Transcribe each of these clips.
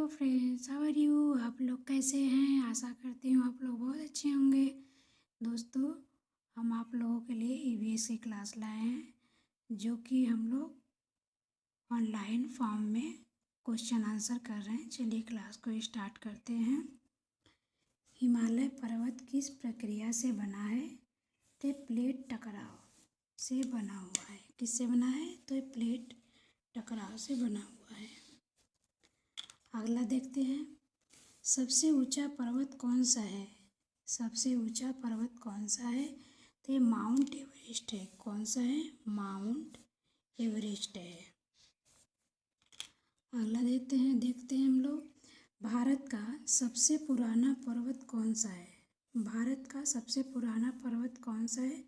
Friends, how are you. आप लोग कैसे हैं? आशा करती हूँ आप लोग बहुत अच्छे होंगे। दोस्तों, हम आप लोगों के लिए ईवीएस की क्लास लाए हैं, जो कि हम लोग ऑनलाइन फॉर्म में क्वेश्चन आंसर कर रहे हैं। चलिए क्लास को स्टार्ट करते हैं। हिमालय पर्वत किस प्रक्रिया से बना है? तो प्लेट टकराव से बना हुआ है। किससे बना है? तो प्लेट टकराव से बना हुआ है। अगला देखते हैं, सबसे ऊंचा पर्वत कौन सा है? सबसे ऊंचा पर्वत कौन सा है? तो ये माउंट एवरेस्ट है। कौन सा है? माउंट एवरेस्ट है। अगला देखते हैं हम लोग, भारत का सबसे पुराना पर्वत कौन सा है? भारत का सबसे पुराना पर्वत कौन सा है?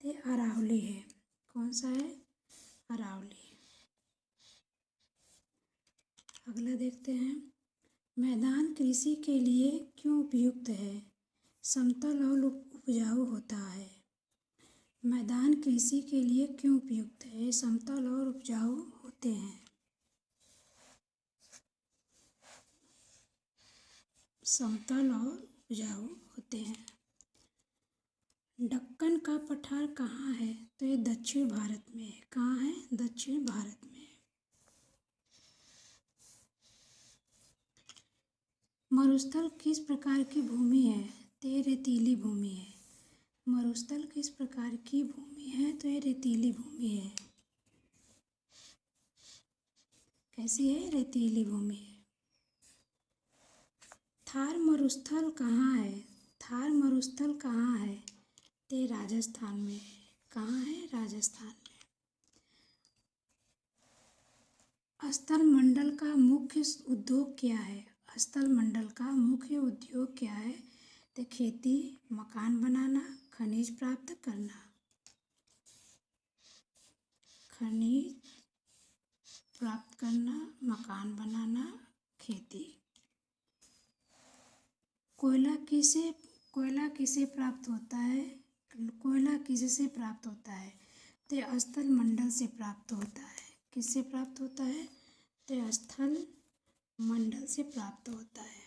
तो ये अरावली है। कौन सा है? अरावली। अगला देखते हैं, मैदान कृषि के लिए क्यों उपयुक्त है? समतल और उपजाऊ होता है। मैदान कृषि के लिए क्यों उपयुक्त है? समतल और उपजाऊ होते हैं। समतल और उपजाऊ होते हैं। दक्कन का पठार कहाँ है? तो ये दक्षिण भारत में है। कहाँ है? दक्षिण भारत में। मरुस्थल किस प्रकार की भूमि है? तो ये रेतीली भूमि है। मरुस्थल किस प्रकार की भूमि है? तो ये रेतीली भूमि है। कैसी है? रेतीली भूमि है। थार मरुस्थल कहाँ है? थार मरुस्थल कहाँ है? तो ये राजस्थान में है। कहाँ है? राजस्थान में। स्थल मंडल का मुख्य उद्योग क्या है? स्थल मंडल का मुख्य उद्योग क्या है? तो खेती, मकान बनाना, खनिज प्राप्त करना। खनिज प्राप्त करना, मकान बनाना, खेती। कोयला किसे प्राप्त होता है? कोयला किससे प्राप्त होता है? तो स्थल मंडल से प्राप्त होता है। किससे प्राप्त होता है? तो स्थल मंडल से प्राप्त होता है।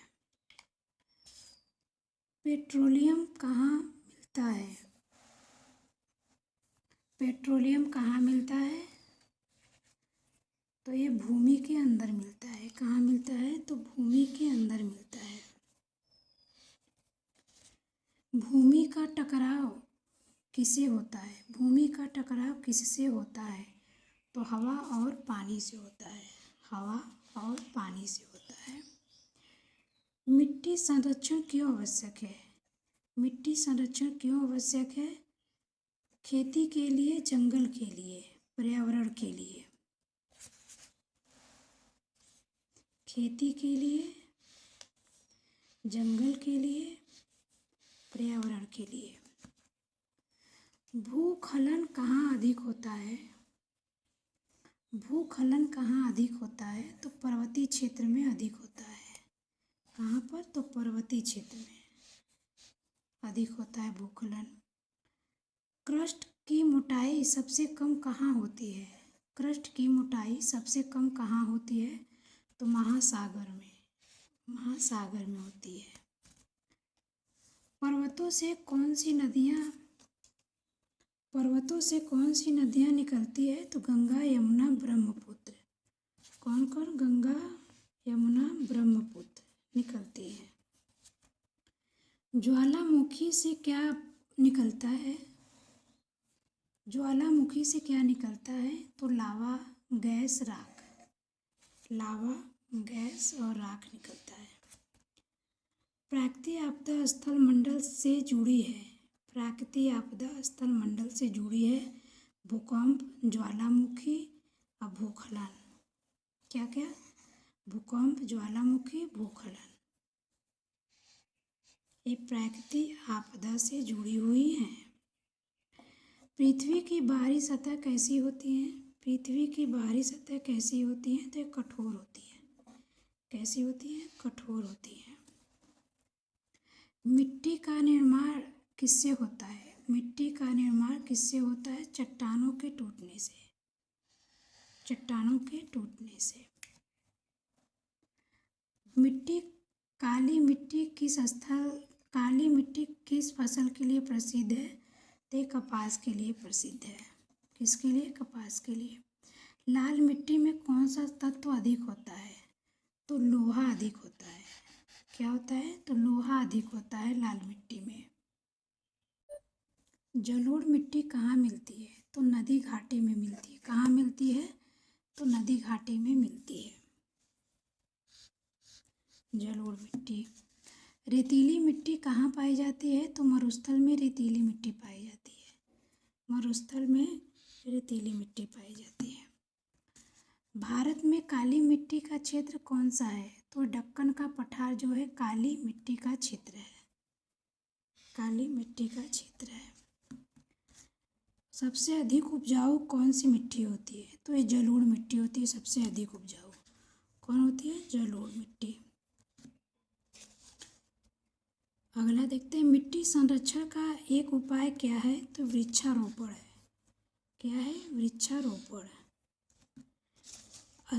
पेट्रोलियम कहाँ मिलता है? पेट्रोलियम कहाँ मिलता है? तो ये भूमि के अंदर मिलता है। कहाँ मिलता है? तो भूमि के अंदर मिलता है। भूमि का टकराव किससे होता है? भूमि का टकराव किससे होता है? तो हवा और पानी से होता है। हवा और पानी से होता है। मिट्टी संरक्षण क्यों आवश्यक है? मिट्टी संरक्षण क्यों आवश्यक है? खेती के लिए, जंगल के लिए, पर्यावरण के लिए। खेती के लिए, जंगल के लिए, पर्यावरण के लिए। भूस्खलन कहाँ अधिक होता है? भूस्खलन कहाँ अधिक होता है? तो पर्वतीय क्षेत्र में अधिक होता है। कहाँ पर? तो पर्वतीय क्षेत्र में अधिक होता है भूस्खलन। क्रस्ट की मोटाई सबसे कम कहाँ होती है? क्रस्ट की मोटाई सबसे कम कहाँ होती है? तो महासागर में। महासागर में होती है। पर्वतों से कौन सी नदियाँ निकलती है? तो गंगा, यमुना, ब्रह्मपुत्र। कौन कौन? गंगा, यमुना, ब्रह्मपुत्र निकलती है। ज्वालामुखी से क्या निकलता है? ज्वालामुखी से क्या निकलता है? तो लावा, गैस, राख। लावा, गैस और राख निकलता है। प्राकृतिक आपदा स्थल मंडल से जुड़ी है। प्राकृतिक आपदा स्थल मंडल से जुड़ी है भूकंप, ज्वालामुखी और भूस्खलन। क्या क्या? भूकंप, ज्वालामुखी, भूस्खलन। ये प्राकृतिक आपदा से जुड़ी हुई हैं। पृथ्वी की बाहरी सतह कैसी होती है? पृथ्वी की बाहरी सतह कैसी होती है? तो ये कठोर होती है। कैसी होती है? कठोर होती है। मिट्टी का निर्माण किससे होता है? मिट्टी का निर्माण किससे होता है? चट्टानों के टूटने से। चट्टानों के टूटने से। मिट्टी काली मिट्टी किस फसल के लिए प्रसिद्ध है? तो ये कपास के लिए प्रसिद्ध है। किसके लिए? कपास के लिए। लाल मिट्टी में कौन सा तत्व अधिक होता है? तो लोहा अधिक होता है। क्या होता है? तो लोहा अधिक होता है लाल मिट्टी में। जलोढ़ मिट्टी कहाँ मिलती है? तो नदी घाटी में मिलती है। कहाँ मिलती है? तो नदी घाटी में मिलती है जलोढ़ मिट्टी। रेतीली मिट्टी कहाँ पाई जाती है? तो मरुस्थल में रेतीली मिट्टी पाई जाती है। मरुस्थल में रेतीली मिट्टी पाई जाती है। भारत में काली मिट्टी का क्षेत्र कौन सा है? तो दक्कन का पठार जो है काली मिट्टी का क्षेत्र है। काली मिट्टी का क्षेत्र है। सबसे अधिक उपजाऊ कौन सी मिट्टी होती है? तो ये जलोढ़ मिट्टी होती है सबसे अधिक उपजाऊ। कौन होती है? जलोढ़ मिट्टी। अगला देखते हैं, मिट्टी संरक्षण का एक उपाय क्या है? तो वृक्षारोपण है। क्या है? वृक्षारोपण।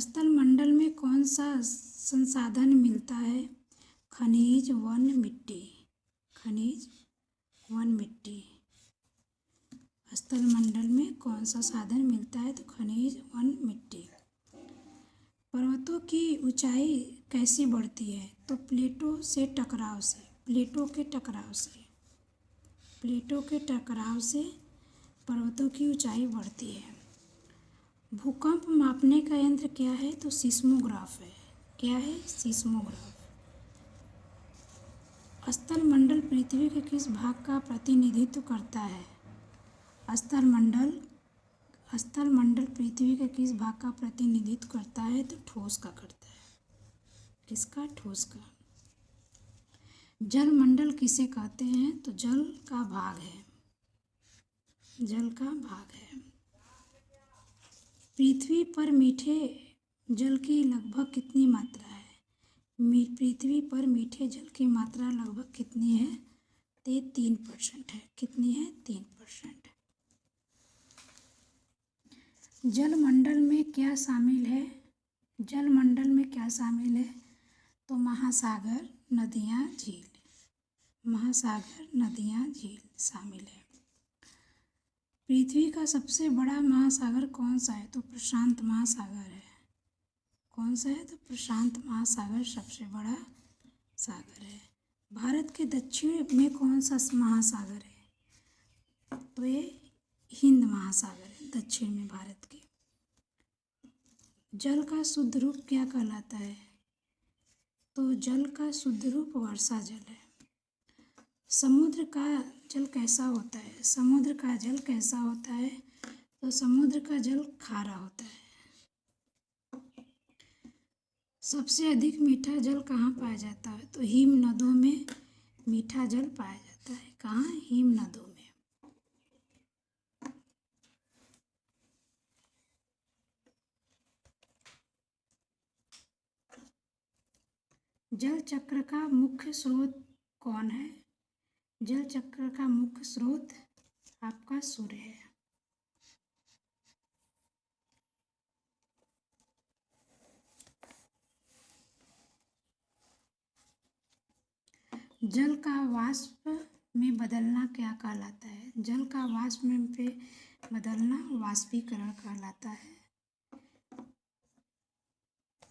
स्थल मंडल में कौन सा संसाधन मिलता है? खनिज, वन, मिट्टी। खनिज, वन, मिट्टी। स्थल मंडल में कौन सा साधन मिलता है? तो खनिज, वन, मिट्टी। पर्वतों की ऊंचाई कैसे बढ़ती है? तो प्लेटों के टकराव से। प्लेटों के टकराव से पर्वतों की ऊंचाई बढ़ती है। भूकंप मापने का यंत्र क्या है? तो सिस्मोग्राफ है। क्या है? सिस्मोग्राफ। स्थल मंडल पृथ्वी के किस भाग का प्रतिनिधित्व करता है? स्थल मंडल पृथ्वी के किस भाग का प्रतिनिधित्व करता है? तो ठोस का करता है। किसका? ठोस का। जल मंडल किसे कहते हैं? तो जल का भाग है। जल का भाग है। पृथ्वी पर मीठे जल की लगभग कितनी मात्रा है? पृथ्वी पर मीठे जल की मात्रा लगभग कितनी है? तो 3% है। कितनी है? 3%। जलमंडल में क्या शामिल है? जलमंडल में क्या शामिल है? तो महासागर, नदियाँ, झील। महासागर, नदियाँ, झील शामिल है। पृथ्वी का सबसे बड़ा महासागर कौन सा है? तो प्रशांत महासागर है। कौन सा है? तो प्रशांत महासागर सबसे बड़ा सागर है। भारत के दक्षिण में कौन सा महासागर है? तो ये हिंद महासागर है दक्षिण में भारत के। जल का शुद्ध रूप क्या कहलाता है? तो जल का शुद्ध रूप वर्षा जल है। समुद्र का जल कैसा होता है? समुद्र का जल कैसा होता है? तो समुद्र का जल खारा होता है। सबसे अधिक मीठा जल कहाँ पाया जाता है? तो हिम नदों में मीठा जल पाया जाता है। कहाँ? हिम नदों में। जल चक्र का मुख्य स्रोत कौन है? जल चक्र का मुख्य स्रोत आपका सूर्य है। जल का वाष्प में बदलना क्या कहलाता है? जल का वाष्प में पे बदलना वाष्पीकरण कहलाता है।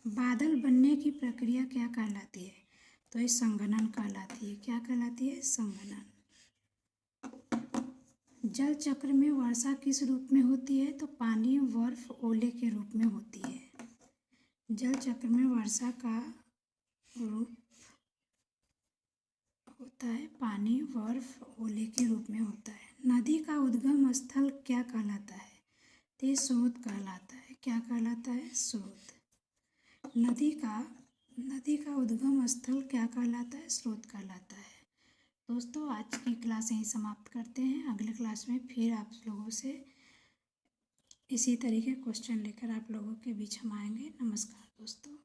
बादल बनने की प्रक्रिया क्या कहलाती है? तो ये संघनन कहलाती है। क्या कहलाती है? संघनन। जल चक्र में वर्षा किस रूप में होती है? तो पानी, बर्फ, ओले के रूप में होती है। जल चक्र में वर्षा का रूप होता है पानी, बर्फ, ओले के रूप में होता है। नदी का उद्गम स्थल क्या कहलाता है? तो ये स्रोत कहलाता है। क्या कहलाता है? स्रोत। नदी का उद्गम स्थल क्या कहलाता है? स्रोत कहलाता है। दोस्तों, आज की क्लास यहीं समाप्त करते हैं। अगले क्लास में फिर आप लोगों से इसी तरीके क्वेश्चन लेकर आप लोगों के बीच हम आएंगे। नमस्कार दोस्तों।